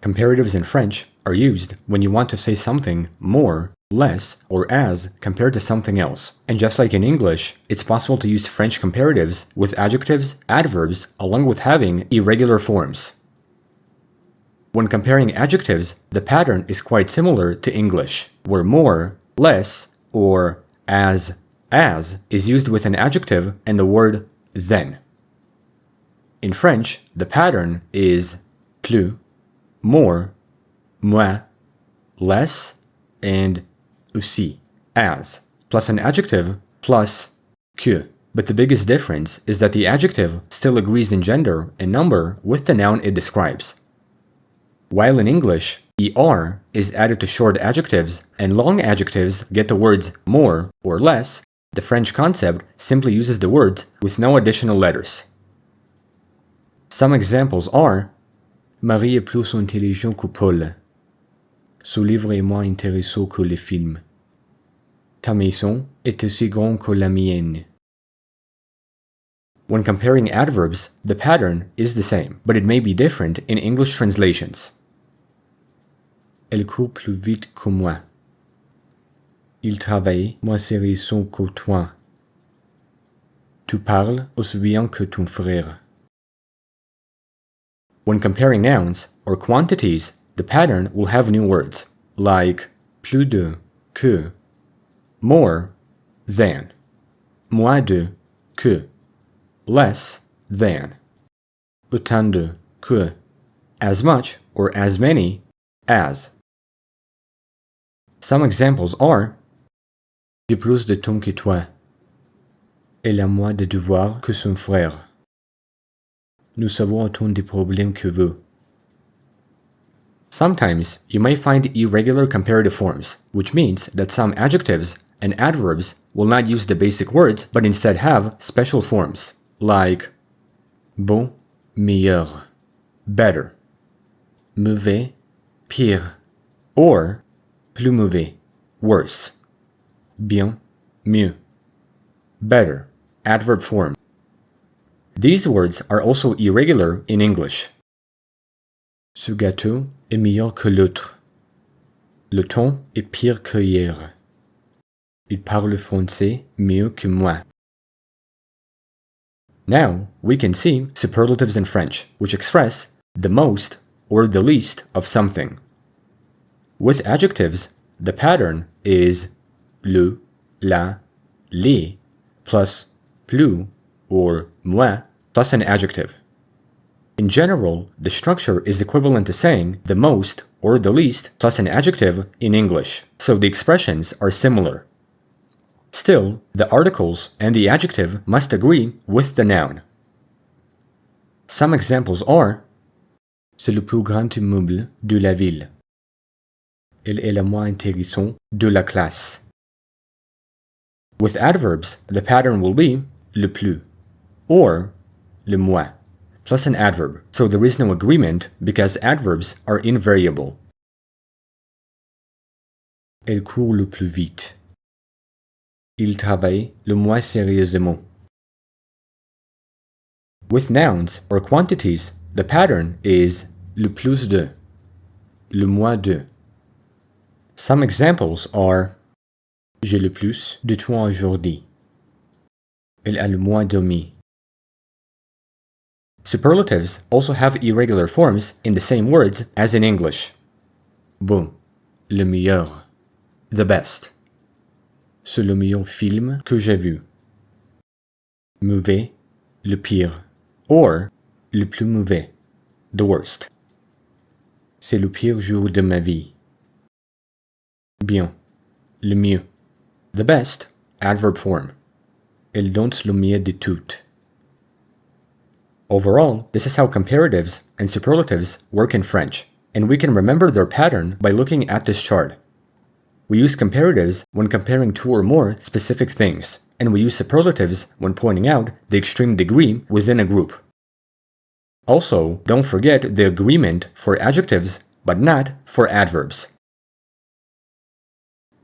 Comparatives in French are used when you want to say something more, less, or as compared to something else. And just like in English, it's possible to use French comparatives with adjectives, adverbs, along with having irregular forms. When comparing adjectives, the pattern is quite similar to English, where more, less, or as is used with an adjective and the word than. In French, the pattern is plus, more, moins, less, and aussi, as, plus an adjective, plus que. But the biggest difference is that the adjective still agrees in gender and number with the noun it describes. While in English, er is added to short adjectives and long adjectives get the words more or less, the French concept simply uses the words with no additional letters. Some examples are: Marie est plus intelligent que Paul. Son livre est moins intéressant que le film. Ta maison est aussi grande que la mienne. When comparing adverbs, the pattern is the same, but it may be different in English translations. Elle court plus vite que moi. Il travaille moins sérieusement que toi. Tu parles aussi bien que ton frère. When comparing nouns or quantities, the pattern will have new words, like plus de, que, more than, moins de, que, less than, autant de, que, as much or as many as. Some examples are: J'ai plus de temps que toi. Elle a moins de devoirs que son frère. Nous avons autant de problèmes que vous. Sometimes you may find irregular comparative forms, which means that some adjectives and adverbs will not use the basic words but instead have special forms, like bon, meilleur, better, mauvais, pire, or plus mauvais, worse, bien, mieux, better, adverb form. These words are also irregular in English. Ce gâteau est meilleur que l'autre. Le temps est pire que hier. Il parle français mieux que moi. Now, we can see superlatives in French, which express the most or the least of something. With adjectives, the pattern is le, la, les, plus plus, or moins, plus an adjective. In general, the structure is equivalent to saying the most or the least plus an adjective in English, so the expressions are similar. Still, the articles and the adjective must agree with the noun. Some examples are: C'est le plus grand immeuble de la ville. Elle est la moins intéressante de la classe. With adverbs, the pattern will be le plus or le moins, plus an adverb, so there is no agreement because adverbs are invariable. Elle court le plus vite. Il travaille le moins sérieusement. With nouns or quantities, the pattern is le plus de, le moins de. Some examples are: J'ai le plus de temps aujourd'hui. Elle a le moins dormi. Superlatives also have irregular forms in the same words as in English. Bon, le meilleur, the best. C'est le meilleur film que j'ai vu. Mauvais, le pire, or le plus mauvais, the worst. C'est le pire jour de ma vie. Bien, le mieux, the best, adverb form. Elle donne le mieux de tout. Overall, this is how comparatives and superlatives work in French, and we can remember their pattern by looking at this chart. We use comparatives when comparing two or more specific things, and we use superlatives when pointing out the extreme degree within a group. Also, don't forget the agreement for adjectives, but not for adverbs.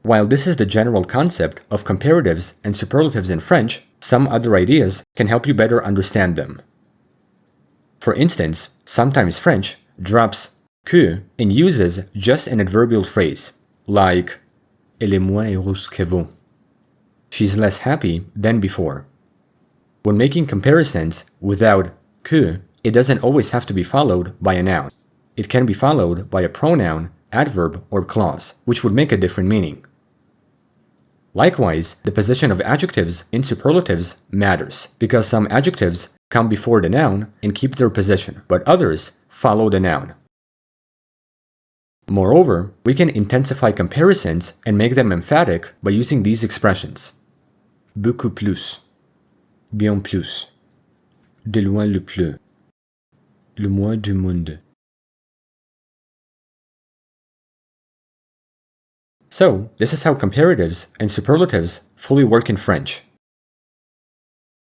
While this is the general concept of comparatives and superlatives in French, some other ideas can help you better understand them. For instance, sometimes French drops que and uses just an adverbial phrase, like Elle est moins heureuse qu'avant. She's less happy than before. When making comparisons without que, it doesn't always have to be followed by a noun. It can be followed by a pronoun, adverb, or clause, which would make a different meaning. Likewise, the position of adjectives in superlatives matters, because some adjectives come before the noun and keep their position, but others follow the noun. Moreover, we can intensify comparisons and make them emphatic by using these expressions. Beaucoup plus, bien plus, de loin le plus, le moins du monde. So, this is how comparatives and superlatives fully work in French.